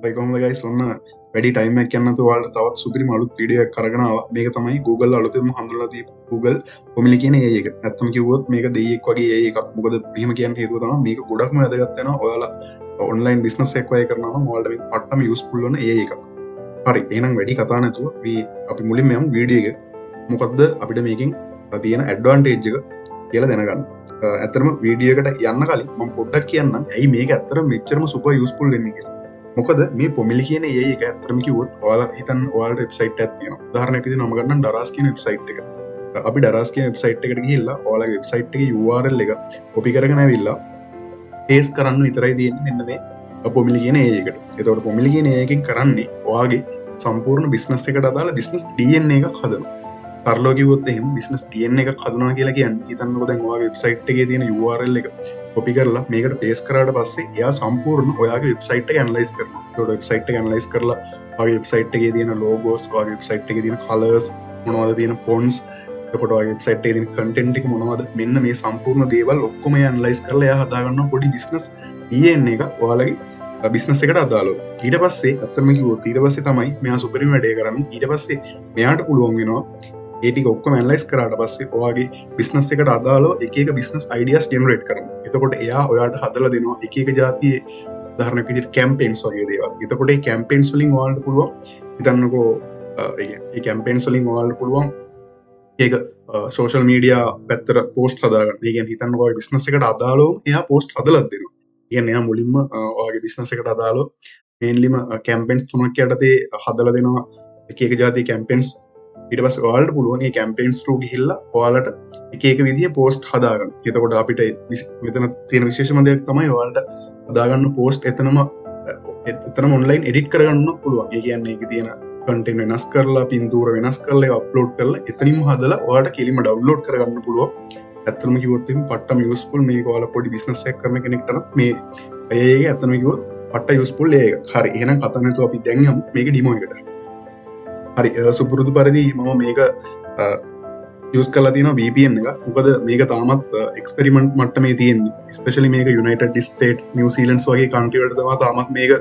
කොහොමද ගයිස් ඔන්න වැඩි ටයිම් එකක් යන්න නැතුව ඔයාලට තවත් සුපිරිම අලුත් වීඩියෝ එකක් අරගෙන ආවා. මේක තමයි Google අලුතෙන්ම හඳුන්වලා දීපු Google Pomili කියන AI එක. නැත්තම් කිව්වොත් මේක දෙයියෙක් වගේ AI එකක්. මොකද මෙහෙම කියන්න හේතුව තමයි මේක ගොඩක්ම වැදගත් වෙනවා ඔයාලා ඔන්ලයින් බිස්නස් එකක් වගේ කරනවා නම් ඔයාලට මේක පට්ටම යූස්ෆුල් වෙන AI එකක්. හරි එහෙනම් වැඩි කතා නැතුව මේ අපි මුලින්ම යමු වීඩියෝ එක. මොකද්ද අපිට මේකෙන් තියෙන ඇඩ්වාන්ටේජ් එක කියලා දැනගන්න. ඇත්තටම වීඩියෝ එකට යන්න කලින් මම පොඩ්ඩක් කියන්නම් ඇයි මේක ඇත්තටම මෙච්චරම සුපර් යූස්ෆුල් වෙන්නේ කියලා. මොකද මේ Pomili කියන AI එක ඇත්තටම කිව්වොත් ඔයාලා හිතන්න ඔයාලට වෙබ්සයිට් එකක් තියෙනවා. උදාහරණයක් විදිහට මම ගන්නම් Daraz කියන වෙබ්සයිට් එක. අපි Daraz කියන වෙබ්සයිට් එකට ගිහිල්ලා ඔයාලගේ වෙබ්සයිට් එකේ URL එක කොපි කරගෙන ඇවිල්ලා පේස්ට් කරන්න විතරයි තියෙන්නේ මෙන්න මේ Pomili කියන AI එකට. එතකොට Pomili කියන AI එකෙන් කරන්නේ ඔයාගේ සම්පූර්ණ බිස්නස් එකට අදාළ බිස්නස් DNA එකක් හදනවා. සරලව කිව්වොත් එහෙම බිස්නස් DNA එකක් හදනවා කියලා කියන්නේ හිතන්නකෝ දැන් ඔයාගේ වෙබ්සයිට් එකේ තියෙන URL එක කොපි කරලා මේකට පේස්ට් කරාට පස්සේ එයා සම්පූර්ණ ඔයාගේ වෙබ්සයිට් එක ඇනලයිස් කරනවා. ඒකට වෙබ්සයිට් එක ඇනලයිස් කරලා ඔයාගේ වෙබ්සයිට් එකේ තියෙන ලෝගෝස්, ඔයාගේ වෙබ්සයිට් එකේ තියෙන කලර්ස්, මොනවද තියෙන ෆොන්ට්ස්, එතකොට ඔයාගේ වෙබ්සයිට් එකේ තියෙන කන්ටෙන්ට් එක මොනවද, මෙන්න මේ සම්පූර්ණ දේවල් ඔක්කොම එයා ඇනලයිස් කරලා එයා හදා ගන්නවා පොඩි බිස්නස් DNA එකක් ඔයාලගේ බිස්නස් එකට අදාළව. ඊට පස්සේ අත්‍තරම කිව්වොත් ඊට පස්සේ තමයි මෙයා සුපිරිම වැඩේ කරන්නේ. ඊට පස්සේ මෙයාට පුළුවන් වෙනවා ඒ ටික ඔක්කොම ඇනලයිස් කරාට පස්සේ ඔයාගේ බිස්නස් එකට අදාළව එක එක බිස්නස් අයිඩියාස් ජෙනරේට් කරනවා. එතකොට එයා ඔයාට හදලා දෙනවා එක එක જાතියේ උදාහරණයක් විදිහට කැම්පේන්ස් වගේ දේවල්. එතකොට මේ කැම්පේන්ස් වලින් ඔයාලට පුළුවන් හිතන්නකෝ ඒ කැම්පේන්ස් වලින් ඔයාලට පුළුවන් ඒක සෝෂල් මීඩියා පැත්තට පෝස්ට් හදාගන්න. ඒ කියන්නේ හිතන්නකෝ ඔයාගේ බිස්නස් එකට අදාළව එයා පෝස්ට් හදලා දෙනවා. ඒ කියන්නේ එයා මුලින්ම ඔයාගේ බිස්නස් එකට අදාළව මේන්ලිම කැම්පේන්ස් 3ක් යටතේ හදලා දෙනවා එක එක જાතියේ කැම්පේන්ස්. ඊට පස්සේ ඔයාලට පුළුවන් මේ කැම්පේන්ස් through ගිහිල්ලා ඔයාලට එක එක විදිහේ පෝස්ට් හදාගන්න. එතකොට අපිට මෙතන තියෙන විශේෂම දෙයක් තමයි ඔයාලට හදාගන්න පෝස්ට් එතනම ඔන්ලයින් එඩිට් කරගන්න පුළුවන්. ඒ කියන්නේ ඒකේ තියෙන කන්ටෙන්ට් වෙනස් කරලා, පින්තූර වෙනස් කරලා, ඒක අප්ලෝඩ් කරලා එතනින්ම හදලා ඔයාලට කෙලින්ම ඩවුන්ලෝඩ් කරගන්න පුළුවන්. ඇත්තටම කිව්වොත් එහෙනම් පට්ටම යූස්ෆුල් මේක ඔයාලා පොඩි බිස්නස් එකක් කරන කෙනෙක්ට නම් මේ ඒක ඇත්තටම කිව්වොත් පට්ට යූස්ෆුල් ඒක. හරි එහෙනම් කතා නැතුව අපි දැන් යමු මේක ඩිමෝ එකට. හරි සුපුරුදු පරිදි මම මේක යස් කලා තින VPN එක. මොකද මේක තාමත් එක්ස්පෙරිමෙන්ට් මට්ටමේ තියෙන්නේ. ස්පෙෂලි මේක යුනයිටඩ් ස්ටේට්ස්, නිව්සීලන්ඩ්ස් වගේ කන්ට්‍රි වලට තමයි තාමත් මේක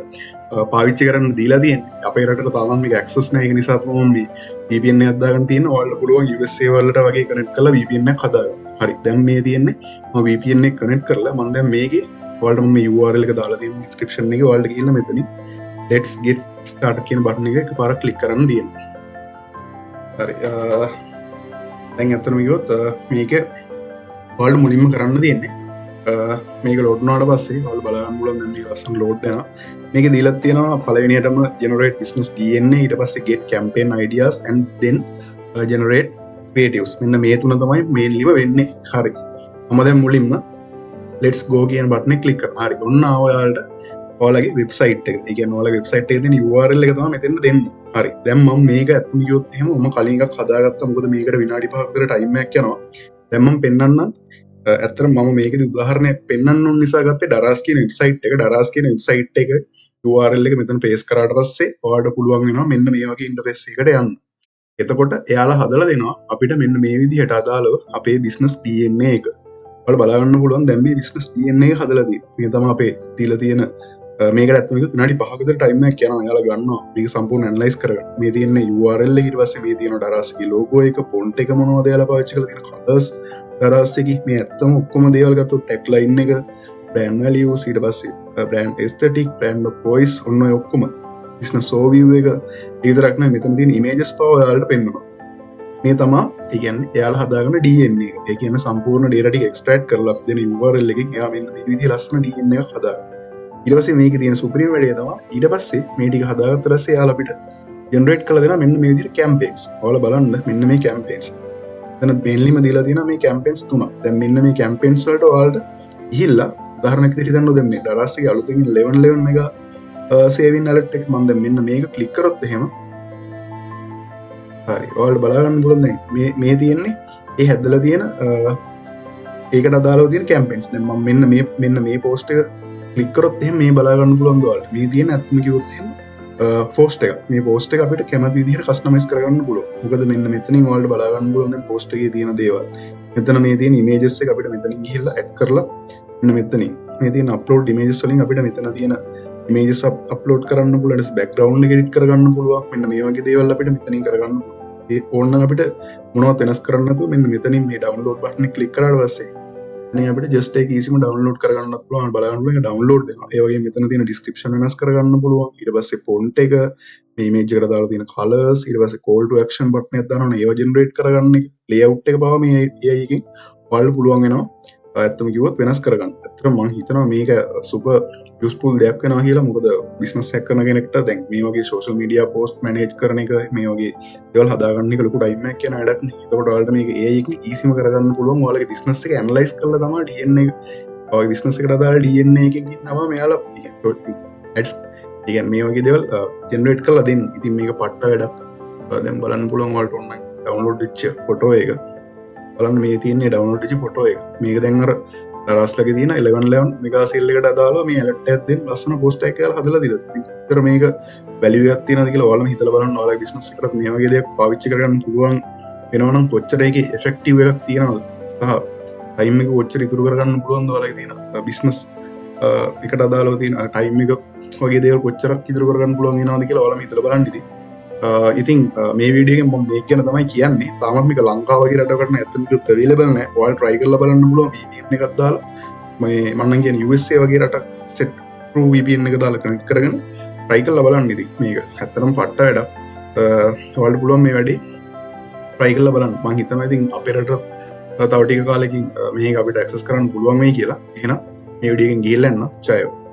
පාවිච්චි කරන්න දීලා තියෙන්නේ. අපේ රටට තාමත් මේක ඇක්සස් නැහැ. ඒක නිසා තමයි මේ VPN එකක් දාගෙන තියෙන්නේ. ඔයාලට පුළුවන් USA වලට වගේ කනෙක්ට් කරලා VPN එකක් හදාගන්න. හරි දැන් මේ තියෙන්නේ මම VPN එක කනෙක්ට් කරලා මම දැන් මේකේ ඔයාලට මම මේ URL එක දාලා තියෙන ඩිස්ක්‍රිප්ෂන් එකේ ඔයාලට ගිහිල්ලා මෙතනින් let's get started කියන බටන් එක එකපාරක් ක්ලික් කරන්න තියෙනවා. හරි දැන් ඇත්තටම කිව්වොත් මේක ඔයාලට මුලින්ම කරන්න තියෙන්නේ මේක ලෝඩ් වුණාට පස්සේ ඔයාලා බලන්න පුළුවන් දැන් මේක ලස්සන ලෝඩ් වෙනවා. මේකේ දීලා තියෙනවා පළවෙනියටම generate business DNA, ඊට පස්සේ get campaign ideas and then generate creatives. මෙන්න මේ තුන තමයි මේන්ලිම වෙන්නේ. හරි මම දැන් මුලින්ම let's go කියන බටන් එක ක්ලික් කරනවා. හරි ඔන්න ඔයාලට ඔයාලගේ වෙබ්සයිට් එක. ඒ කියන්නේ ඔයාලගේ වෙබ්සයිට් එකේ තියෙන URL එක තමයි මෙතෙන් දෙන්නේ. හරි දැන් මම මේක ඇත්තම කිව්වොත් එහෙම මම කලින් එකක් හදාගත්තා. මොකද මේකට විනාඩි 5ක විතර ටයිම් එකක් යනවා. දැන් මම පෙන්නන්නම් ඇත්තටම මම මේකේ උදාහරණයක් පෙන්නන්න ඕන නිසා ගත්තේ Daraz කියන වෙබ්සයිට් එක. Daraz කියන වෙබ්සයිට් එක URL එක මෙතන පේස්ට් කරාට පස්සේ ඔයාලට පුළුවන් වෙනවා මෙන්න මේ වගේ ඉන්ටර්ෆේස් එකකට යන්න. එතකොට එයාලා හදලා දෙනවා අපිට මෙන්න මේ විදිහට අදාළව අපේ බිස්නස් DNA එක. ඔයාලා බලා ගන්න පුළුවන් දැන් මේ බිස්නස් DNA එක හදලා තියෙනවා. මේ තමයි අපේ දීලා තියෙන මේකට ඇත්තම කිව්වොත් විනාඩි 5ක විතර ටයිම් එකක් යනවා. එයාලා ගන්නවා මේක සම්පූර්ණ ඇනලයිස් කරගන්න. මේ තියෙන URL එක ඊට පස්සේ මේ තියෙන Daraz ගේ ලෝගෝ එක, ෆොන්ට් එක මොනවද එයාලා පාවිච්චි කරලා තියෙන කලර්ස්, Daraz එකේ මේ ඇත්තම ඔක්කොම දේවල් ගත්තොත් ටැග්ලයින් එක, brand values, ඊට පස්සේ brand aesthetic, brand of voice ඔන්න ඔය ඔක්කොම business overview එක විතරක් නෙවෙයි මෙතන තියෙන images පව ඔයාලට පෙන්වනවා. මේ තමයි ඒ කියන්නේ එයාලා හදාගන්න DNA එක. ඒ කියන්නේ සම්පූර්ණ data ටික extract කරලා දෙන URL එකෙන් එයා මෙන්න මේ විදිහේ ලස්සන DNA එකක් හදාගන්නවා. ඊට පස්සේ මේකේ තියෙන සුපිරිම වැඩේ තමයි ඊට පස්සේ මේ ටික හදාගත්තට පස්සේ එයාලා අපිට ජෙනරේට් කරලා දෙනවා මෙන්න මේ විදිහට කැම්පේන්ස්. ඔයාලා බලන්න මෙන්න මේ කැම්පේන්ස්. එතන මේන්ලිම දීලා තියෙනවා මේ කැම්පේන්ස් තුනක්. දැන් මෙන්න මේ කැම්පේන්ස් වලට ඔයාලට ගිහිල්ලා උදාහරණයක් විදිහට හිතන්න දැන් මේ Daraz එකේ අලුතෙන් 11 එක සේවින් ඇලර්ට් එක මම දැන් මෙන්න මේක ක්ලික් කරොත් එහෙම හරි ඔයාලට බලා ගන්න පුළුවන් දැන් මේ තියෙන්නේ ඒ හැදලා තියෙන ඒකට අදාළව තියෙන කැම්පේන්ස්. දැන් මම මෙන්න මේ පෝස්ට් එක ක්ලික් කරොත් එහෙනම් මේ බලා ගන්න පුළුවන් ඔයාලට. මේ තියෙන ඇත්තම කිව්වොත් එහෙනම් පෝස්ට් එකක්. මේ පෝස්ට් එක අපිට කැමති විදිහට කස්ටමයිස් කරගන්න පුළුවන්. මොකද මෙන්න මෙතනින් ඔයාලට බලා ගන්න පුළුවන් දැන් පෝස්ට් එකේ තියෙන දේවල්. මෙතන මේ තියෙන ඉමේජස් එක අපිට මෙතනින් ගිහිල්ලා ඇඩ් කරලා මෙන්න මෙතනින් මේ තියෙන අප්ලෝඩ් ඉමේජස් වලින් අපිට මෙතන තියෙන ඉමේජස් අප්ලෝඩ් කරන්න පුළුවන් බෑග්ග්‍රවුන්ඩ් එක එඩිට් කරගන්න පුළුවන් මෙන්න මේ වගේ දේවල් අපිට මෙතනින් කරගන්න ඒ ඕනනම් අපිට මොනවද වෙනස් කරන්න නැතුව මෙන්න මෙතනින් මේ ඩවුන්ලෝඩ් බටන් එක ක්ලික් කරාට පස්සේ මේ අපිට ජස්ට් ඒක ඊසිම ඩවුන්ලෝඩ් කරගන්නත් පුළුවන් බලන්න පුළුවන් ඩවුන්ලෝඩ් වෙනවා ඒ වගේම මෙතන තියෙන ඩිස්ක්‍රිප්ෂන් වෙනස් කරගන්න පුළුවන් ඊට පස්සේ ෆොන්ට් එක මේ ඉමේජ් එකට දාලා තියෙන කලර්ස් ඊට පස්සේ කෝල් ටු ඇක්ෂන් බටන් එකක් දානවා ඒව ජෙනරේට් කරගන්න එක ලේඅවුට් එක පවා මේ AI එකෙන් ඔයාලට පුළුවන් වෙනවා ඇත්තම කිව්වොත් වෙනස් කරගන්න. ඇත්තටම මම හිතනවා මේක සුපර් යූස්ෆුල් දෙයක් වෙනවා කියලා. මොකද බිස්නස් එකක් කරන කෙනෙක්ට දැන් මේ වගේ සෝෂල් මීඩියා පෝස්ට් මැනේජ් කරන එක මේ වගේ දේවල් හදාගන්න එක ලොකු ටයිම් එකක් යන වැඩක් නේ. ඒකට ඔයාලට මේක AI එකකින් ඊසිම කරගන්න පුළුවන්. ඔයාලගේ බිස්නස් එක ඇනලයිස් කරලා තමයි DNA එක ඔයාගේ බිස්නස් එකට අදාළ DNA එකකින් තමයි මෙයාලා ඇඩ්ස් කියන්නේ මේ වගේ දේවල් ජෙනරේට් කරලා දෙන්න. ඉතින් මේක පට්ට වැඩක්. දැන් බලන්න පුළුවන් ඔයාලට ඔන්ලයින් ඩවුන්ලෝඩ් වෙච්ච ෆොටෝ එක. බලන්න මේ තියෙන්නේ ඩවුන්ලෝඩ් වෙච්ච ෆොටෝ එක. මේක දැන් අර දරස්ලක තියෙන 1111 මෙගා සෙල් එකට අදාළව මේ ඇලර්ට් එකක් දෙන්න ලස්සන පෝස්ට් එකක් කියලා හදලා දීලා. ඉතින් මේක වැලියු එකක් තියෙනවද කියලා ඔයාලම හිතලා බලන්න. ඔයාලගේ බිස්නස් එකට මේ වගේ දෙයක් පාවිච්චි කරගන්න පුළුවන් වෙනවා නම් කොච්චර ඒකේ එෆෙක්ටිව් එකක් තියෙනවද? සහ ටයිම් එක කොච්චර ඉතුරු කරගන්න පුළුවන්ද ඔයාලගේ තියෙන බිස්නස් එකට අදාළව තියෙන ටයිම් එක වගේ දේවල් කොච්චරක් ඉතුරු කරගන්න පුළුවන් වෙනවද කියලා ඔයාලම හිතලා බලන්න ඉතින්. ඉතින් මේ වීඩියෝ එකෙන් මම මේක ගැන තමයි කියන්නේ. තාමත් මේක ලංකාව වගේ රටකට නැත්තම් available නැහැ. ඔයාලා try කරලා බලන්න පුළුවන් VPN එකක් දාලා. මම නම් කියන්නේ USA වගේ රටක් set true VPN එක දාලා connect කරගෙන try කරලා බලන්න ඉතින්. මේක ඇත්තටම පට්ට වැඩක්. ඔයාලට පුළුවන් මේ වැඩේ try කරලා බලන්න. මම හිතනවා ඉතින් අපේ රටට තව ටික කාලෙකින් මේක අපිට access කරන්න පුළුවන් වෙයි කියලා. එහෙනම් මේ වීඩියෝ එකෙන් ගිහිල්ලා යන්න. ජය වේවා.